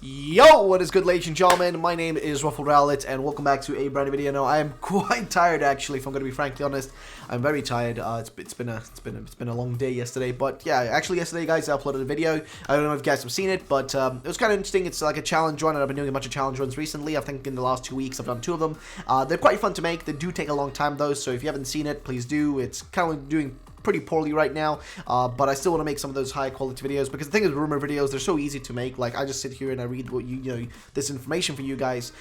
Yo, what is good, ladies and gentlemen? My name is Ruffled Rowlet, and welcome back to a brand new video. Now, I am quite tired, actually, if I'm going to be frankly honest. I'm very tired. It's been a long day yesterday, but yeah, actually yesterday, guys, I uploaded a video. I don't know if you guys have seen it, but it was kind of interesting. It's like a challenge run, and I've been doing a bunch of challenge runs recently. I think in the last 2 weeks, I've done 2 of them. They're quite fun to make. They do take a long time, though, so if you haven't seen it, please do. It's kind of doing pretty poorly right now, but I still want to make some of those high quality videos, because the thing is, rumor videos, they're so easy to make. Like, I just sit here and I read what you know, this information for you guys,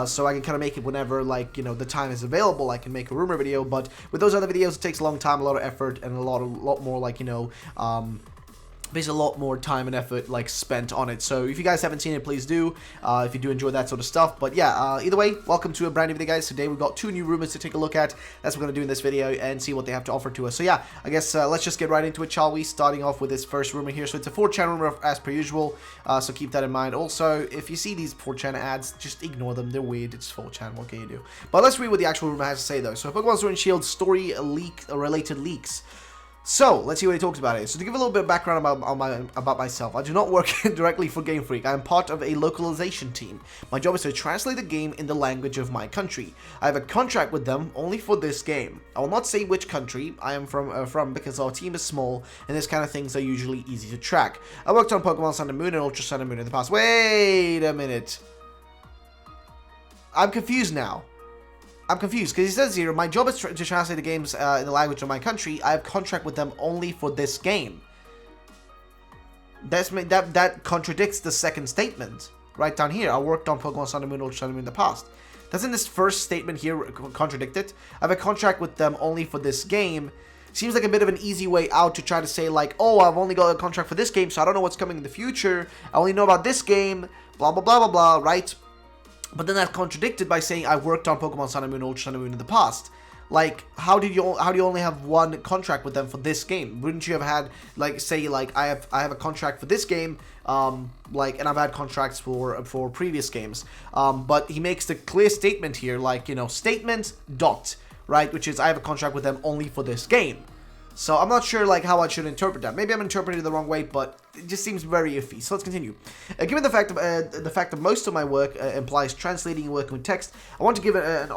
so I can kind of make it whenever, like, you know, the time is available. I can make a rumor video, but with those other videos, it takes a long time, a lot of effort, and a lot more, like, you know, there's a lot more time and effort like spent on it. So if you guys haven't seen it, please do, if you do enjoy that sort of stuff. But yeah, either way, welcome to a brand new video, guys. Today we've got 2 new rumors to take a look at. That's what we're going to do in this video and see what they have to offer to us. So yeah, I guess let's just get right into it, shall we? Starting off with this first rumor here. So it's a 4chan rumor as per usual, so keep that in mind. Also, if you see these 4chan ads, just ignore them. They're weird. It's 4chan. What can you do? But let's read what the actual rumor has to say, though. So Pokemon Sword and Shield story leak related leaks. So, let's see what he talks about it. So, to give a little bit of background about myself, I do not work directly for Game Freak. I am part of a localization team. My job is to translate the game in the language of my country. I have a contract with them only for this game. I will not say which country I am from because our team is small, and this kind of things are usually easy to track. I worked on Pokemon Sun and Moon and Ultra Sun and Moon in the past. Wait a minute. I'm confused now. I'm confused, because he says here, my job is to translate the games in the language of my country. I have contract with them only for this game. That contradicts the second statement right down here. I worked on Pokemon Sun and Moon, Ultra Sun and Moon in the past. Doesn't this first statement here contradict it? I have a contract with them only for this game. Seems like a bit of an easy way out to try to say, like, oh, I've only got a contract for this game, so I don't know what's coming in the future. I only know about this game, blah, blah, blah, blah, blah, right? But then that's contradicted by saying I worked on Pokemon Sun and Moon, Ultra Sun and Moon in the past. Like, how do you only have one contract with them for this game? Wouldn't you have had, like, say, like, I have a contract for this game, like, and I've had contracts for previous games. But he makes the clear statement here, like, you know, statement dot, right, which is I have a contract with them only for this game. So I'm not sure, like, how I should interpret that. Maybe I'm interpreting it the wrong way, but it just seems very iffy. So let's continue. Given the fact that most of my work implies translating and working with text, I want to give it an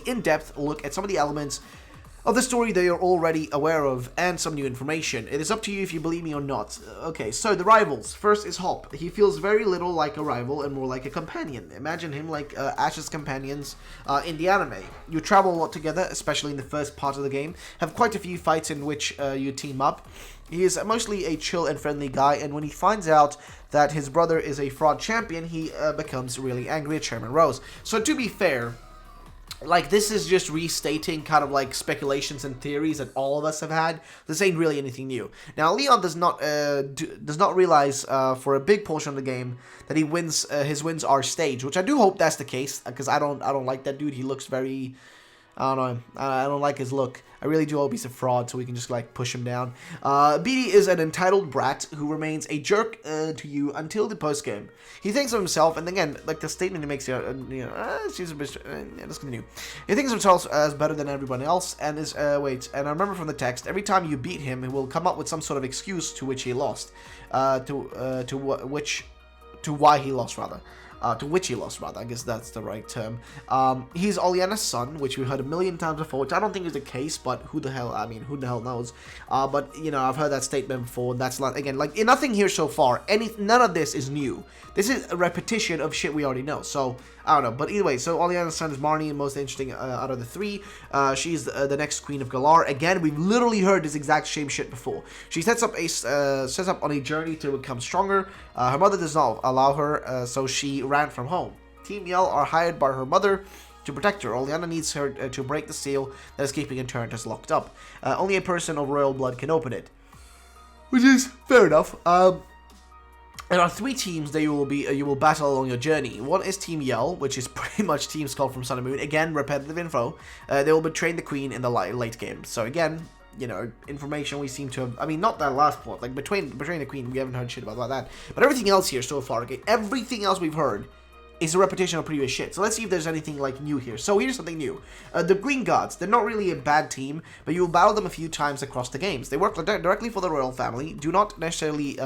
in-depth look at some of the elements of the story that you're already aware of, and some new information. It is up to you if you believe me or not. Okay, so the rivals. First is Hop. He feels very little like a rival and more like a companion. Imagine him like Ash's companions in the anime. You travel a lot together, especially in the first part of the game. Have quite a few fights in which you team up. He is mostly a chill and friendly guy, and when he finds out that his brother is a fraud champion, he becomes really angry at Chairman Rose. So to be fair, like, this is just restating kind of like speculations and theories that all of us have had. This ain't really anything new. Now, Leon does not realize for a big portion of the game that he wins. His wins are staged, which I do hope that's the case, because I don't like that dude. He looks very, I don't know. I don't like his look. I really do hope he's a fraud, so we can just, like, push him down. BD is an entitled brat who remains a jerk to you until the postgame. He thinks of himself, and again, like the statement he makes here, she's a bit, let's continue. He thinks of himself as better than everyone else, and is, and I remember from the text, every time you beat him, he will come up with some sort of excuse to which he lost. To why he lost, rather. To which he lost, rather. I guess that's the right term. He's Oleana's son, which we've heard a million times before, which I don't think is the case, but who the hell knows? But, you know, I've heard that statement before, and that's, like, again, like, nothing here so far. None of this is new. This is a repetition of shit we already know, so, I don't know. But either way, so Oleana's son is Marnie, most interesting out of the 3. She's the next Queen of Galar. Again, we've literally heard this exact same shit before. She sets up on a journey to become stronger. Her mother does not allow her, so she ran from home. Team Yell are hired by her mother to protect her. Oleana needs her to break the seal that is keeping Eternatus locked up. Only a person of royal blood can open it. Which is fair enough. There are 3 teams that you will battle along your journey. One is Team Yell, which is pretty much Team Skull from Sun and Moon. Again, repetitive info. They will betray the Queen in the late game. So again, you know, information we seem to have, I mean, not that last part, like, betraying the Queen, we haven't heard shit about that. But everything else here so far, okay, everything else we've heard is a repetition of previous shit. So let's see if there's anything, like, new here. So here's something new. The Green Gods, they're not really a bad team, but you'll battle them a few times across the games. They work directly for the royal family, do not necessarily,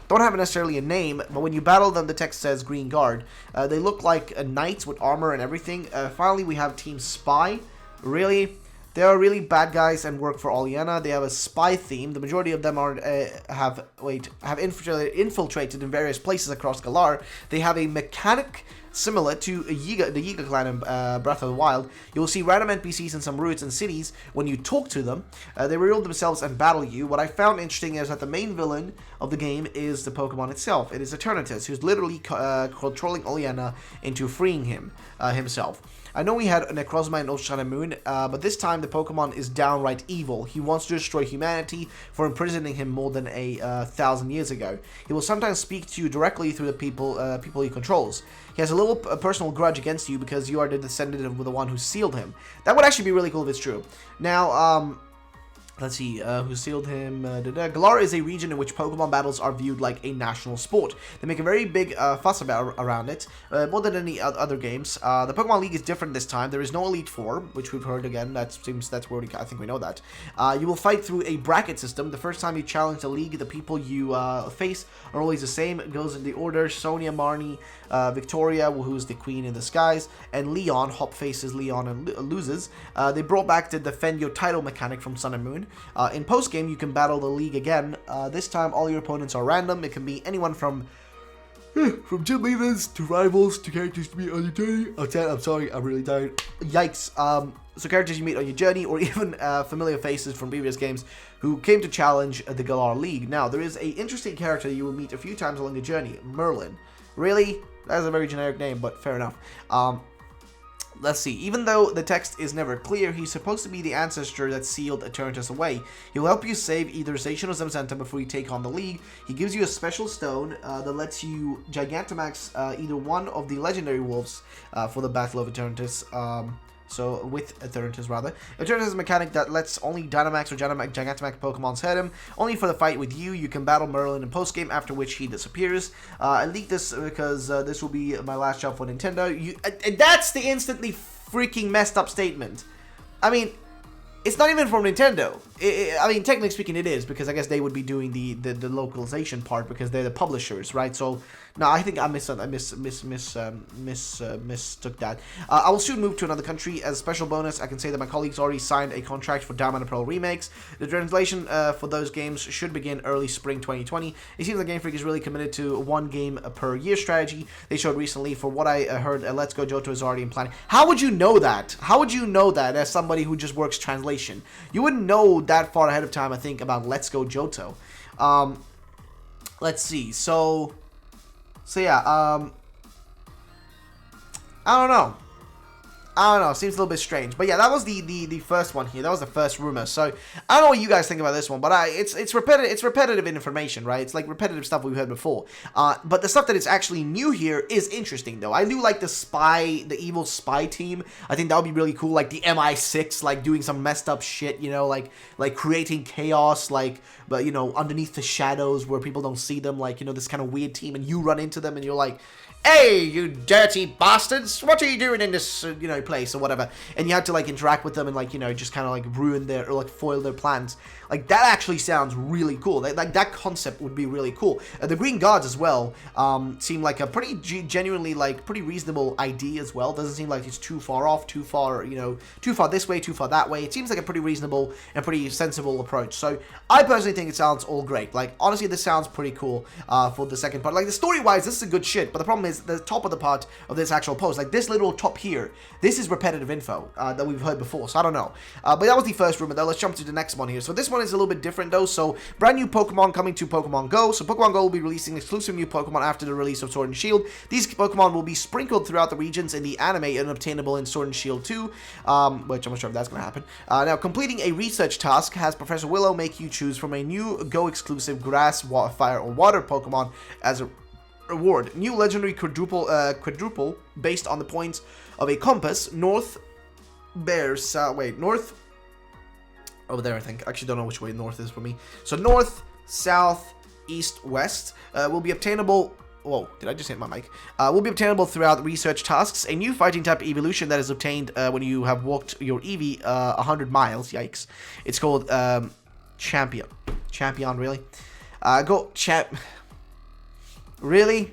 don't have necessarily a name, but when you battle them, the text says Green Guard. They look like knights with armor and everything. Finally, we have Team Spy. Really? They are really bad guys and work for Oleana. They have a spy theme. The majority of them have infiltrated in various places across Galar. They have a mechanic similar to the Yiga clan in Breath of the Wild. You will see random NPCs in some ruins and cities. When you talk to them, they reveal themselves and battle you. What I found interesting is that the main villain of the game is the Pokemon itself. It is Eternatus, who's literally controlling Oleana into freeing himself. I know we had Necrozma in Ocean and Moon, but this time the Pokemon is downright evil. He wants to destroy humanity for imprisoning him more than 1,000 years ago. He will sometimes speak to you directly through the people he controls. He has a little personal grudge against you because you are the descendant of the one who sealed him. That would actually be really cool if it's true. Now, let's see, who sealed him? Galar is a region in which Pokemon battles are viewed like a national sport. They make a very big fuss around it, more than any other games. The Pokemon League is different this time. There is no Elite Four, which we've heard again. That's where I think we know that. You will fight through a bracket system. The first time you challenge the league, the people you face are always the same. It goes in the order: Sonia, Marnie, Victoria, who's the queen in disguise, and Leon. Hop faces Leon and loses. They brought back the defend your title mechanic from Sun and Moon. In post-game, you can battle the league again. This time, all your opponents are random. It can be anyone from gym leaders to rivals to characters to meet on your journey. I'm sorry, I'm really tired. Yikes. So characters you meet on your journey, or even familiar faces from previous games who came to challenge the Galar League. Now, there is an interesting character you will meet a few times along the journey, Merlin. Really? That's a very generic name, but fair enough. Let's see, even though the text is never clear, he's supposed to be the ancestor that sealed Eternatus away. He'll help you save either Zacian or Zamazenta before you take on the League. He gives you a special stone that lets you Gigantamax either one of the legendary wolves for the Battle of Eternatus. So, with Eternatus, rather. Eternatus is a mechanic that lets only Dynamax or Gigantamax Pokemons hit him. Only for the fight with you. You can battle Merlin in post-game, after which he disappears. I leaked this because this will be my last job for Nintendo. That's the instantly freaking messed up statement. I mean, it's not even from Nintendo. I mean, technically speaking, it is, because I guess they would be doing the localization part because they're the publishers, right? So, no, I think I mistook that. I will soon move to another country. As a special bonus, I can say that my colleagues already signed a contract for Diamond and Pearl remakes. The translation for those games should begin early spring 2020. It seems like Game Freak is really committed to one game per year strategy. They showed recently, for what I heard, Let's Go Johto is already in planning. How would you know that? How would you know that as somebody who just works translation? You wouldn't know that far ahead of time, I think, about Let's Go Johto. Let's see. So yeah, I don't know. Seems a little bit strange. But yeah, that was the first one here. That was the first rumor. So I don't know what you guys think about this one, but it's repetitive information, right? It's like repetitive stuff we've heard before. But the stuff that is actually new here is interesting, though. I do like the evil spy team. I think that would be really cool. Like the MI6, like doing some messed up shit, you know, like creating chaos, but you know, underneath the shadows where people don't see them, like, you know, this kind of weird team, and you run into them and you're like, hey, you dirty bastards, what are you doing in this, you know, place or whatever? And you have to, like, interact with them and, like, you know, just kind of, like, ruin their, or, like, foil their plans. Like, that actually sounds really cool. Like, that concept would be really cool. The Green Guards as well seem like a pretty genuinely, like, pretty reasonable idea as well. Doesn't seem like it's too far off, too far, you know, too far this way, too far that way. It seems like a pretty reasonable and pretty sensible approach. So, I personally think it sounds all great. Like, honestly, this sounds pretty cool for the second part. Like, the story-wise, this is a good shit, but the problem is the top of the part of this actual post, like this little top here, this is repetitive info that we've heard before, so I don't know. But that was the first rumor, though. Let's jump to the next one here. So this one is a little bit different, though. So brand new Pokemon coming to Pokemon Go. So Pokemon Go will be releasing exclusive new Pokemon after the release of Sword and Shield. These Pokemon will be sprinkled throughout the regions in the anime and obtainable in Sword and Shield 2, which I'm not sure if that's going to happen. Now, completing a research task has Professor Willow make you choose from a new Go exclusive Grass, Fire, or Water Pokemon as a reward. New legendary quadruple based on the points of a compass. North over there, I think. I actually don't know which way north is for me. So north, south, east, west will be obtainable. Whoa, did I just hit my mic? Will be obtainable throughout research tasks. A new fighting type evolution that is obtained when you have walked your Eevee 100 miles. Yikes. It's called Champion. Champion, really? Really?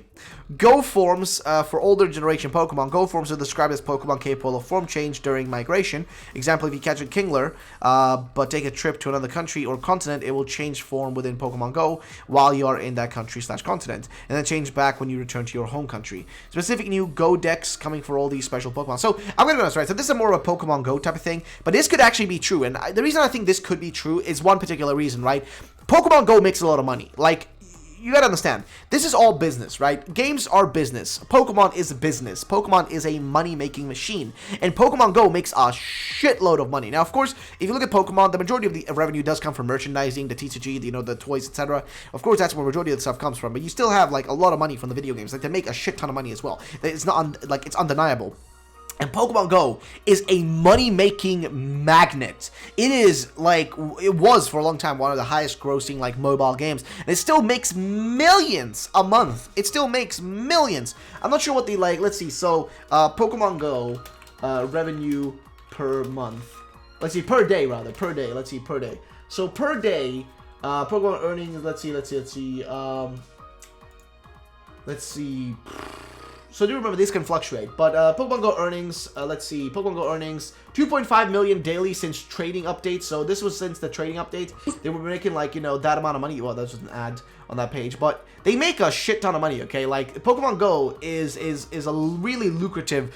Go forms for older generation Pokemon. Go forms are described as Pokemon capable of form change during migration. Example, if you catch a Kingler, but take a trip to another country or continent, it will change form within Pokemon Go while you are in that country/continent, and then change back when you return to your home country. Specific new Go decks coming for all these special Pokemon. So I'm gonna be honest, right? So this is more of a Pokemon Go type of thing, but this could actually be true. And the reason I think this could be true is one particular reason, right? Pokemon Go makes a lot of money. Like, you gotta understand, this is all business, right? Games are business. Pokemon is business. Pokemon is a money-making machine. And Pokemon Go makes a shitload of money. Now, of course, if you look at Pokemon, the majority of the revenue does come from merchandising, the TCG, the toys, etc. Of course, that's where the majority of the stuff comes from. But you still have, like, a lot of money from the video games. Like, they make a shit ton of money as well. It's not, it's undeniable. And Pokemon Go is a money-making magnet. It is, like, it was for a long time one of the highest-grossing, like, mobile games. And it still makes millions a month. It still makes millions. I'm not sure what the, like, let's see. So, Pokemon Go revenue per month. Let's see, per day, rather. Per day. Let's see, per day. So, per day, Pokemon earnings, let's see. So do remember, this can fluctuate, but Pokemon Go earnings, let's see, Pokemon Go earnings, 2.5 million daily since trading updates. So this was since the trading update. They were making, like, that amount of money. Well, that's just an ad on that page, but they make a shit ton of money, okay? Like, Pokemon Go is a really lucrative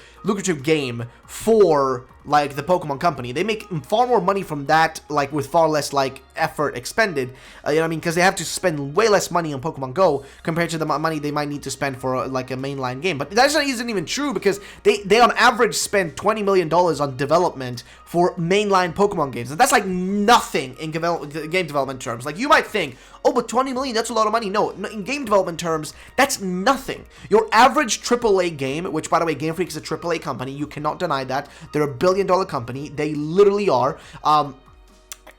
game for, like, the Pokemon company. They make far more money from that, like, with far less, like, effort expended, you know what I mean? Because they have to spend way less money on Pokemon Go compared to the money they might need to spend for, like, a mainline game. But that isn't even true, because they on average spend $20 million on development for mainline Pokemon games. And that's, like, nothing in game development terms. Like, you might think, oh, but 20 million, that's a lot of money. No, in game development terms, that's nothing. Your average AAA game, which, by the way, Game Freak is a AAA company, you cannot deny that. They're a billion-dollar company. They literally are.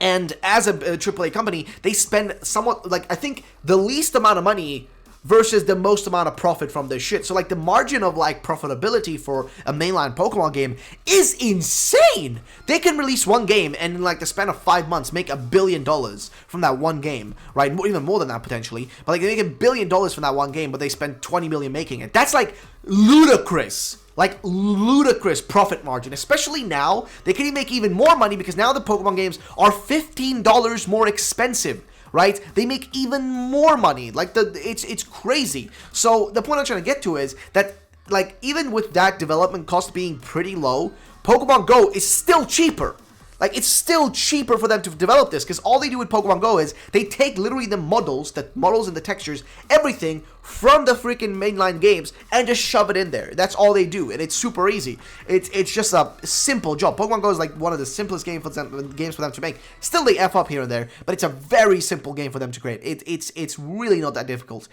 And as a AAA company, they spend somewhat, like, I think the least amount of money versus the most amount of profit from this shit. So, like, the margin of, like, profitability for a mainline Pokemon game is insane. They can release one game and, in, like, the span of 5 months, make $1 billion from that one game, right? Even more than that, potentially. But, like, they make $1 billion from that one game, but they spend 20 million making it. That's, like, ludicrous. Like, ludicrous profit margin. Especially now, they can make even more money because now the Pokemon games are $15 more expensive. Right? They make even more money. Like, it's crazy. So the point I'm trying to get to is that, like, even with that development cost being pretty low, Pokemon Go is still cheaper. Like, it's still cheaper for them to develop this, because all they do with Pokemon Go is they take literally the models and the textures, everything from the freaking mainline games, and just shove it in there. That's all they do, and it's super easy. It's just a simple job. Pokemon Go is like one of the simplest games for them to make. Still, they F up here and there, but it's a very simple game for them to create. It's really not that difficult.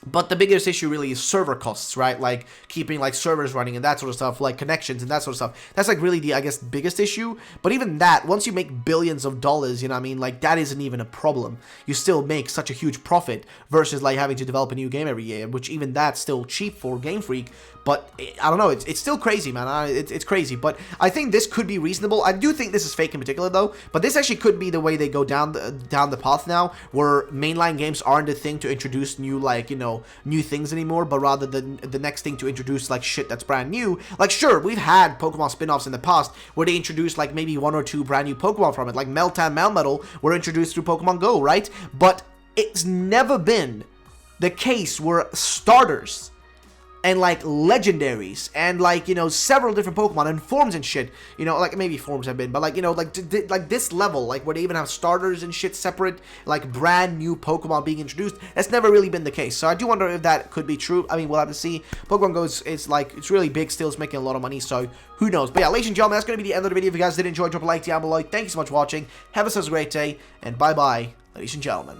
But the biggest issue really is server costs, right? Like, keeping, like, servers running and that sort of stuff, like connections and that sort of stuff. That's, like, really the, I guess, biggest issue. But even that, once you make billions of dollars, you know what I mean? Like, that isn't even a problem. You still make such a huge profit versus, like, having to develop a new game every year, which even that's still cheap for Game Freak. But, I don't know, it's still crazy, man. It's crazy. But I think this could be reasonable. I do think this is fake in particular, though. But this actually could be the way they go down the path now, where mainline games aren't a thing to introduce new, like, you know, new things anymore, but rather the next thing to introduce, like, shit that's brand new. Like, sure, we've had Pokemon spin-offs in the past where they introduced, like, maybe 1 or 2 brand new Pokemon from it, like Meltan, Melmetal were introduced through Pokemon Go, right? But it's never been the case where starters and, like, legendaries and, like, you know, several different Pokemon and forms and shit, you know, like, maybe forms have been, but, like, you know, like, like this level, like, where they even have starters and shit separate, like, brand new Pokemon being introduced, that's never really been the case. So I do wonder if that could be true. I mean, we'll have to see. Pokemon Go is like, it's really big still, it's making a lot of money, so who knows. But yeah, ladies and gentlemen, that's going to be the end of the video. If you guys did enjoy, drop a like down below. Thank you so much for watching. Have a great day, and bye-bye, ladies and gentlemen.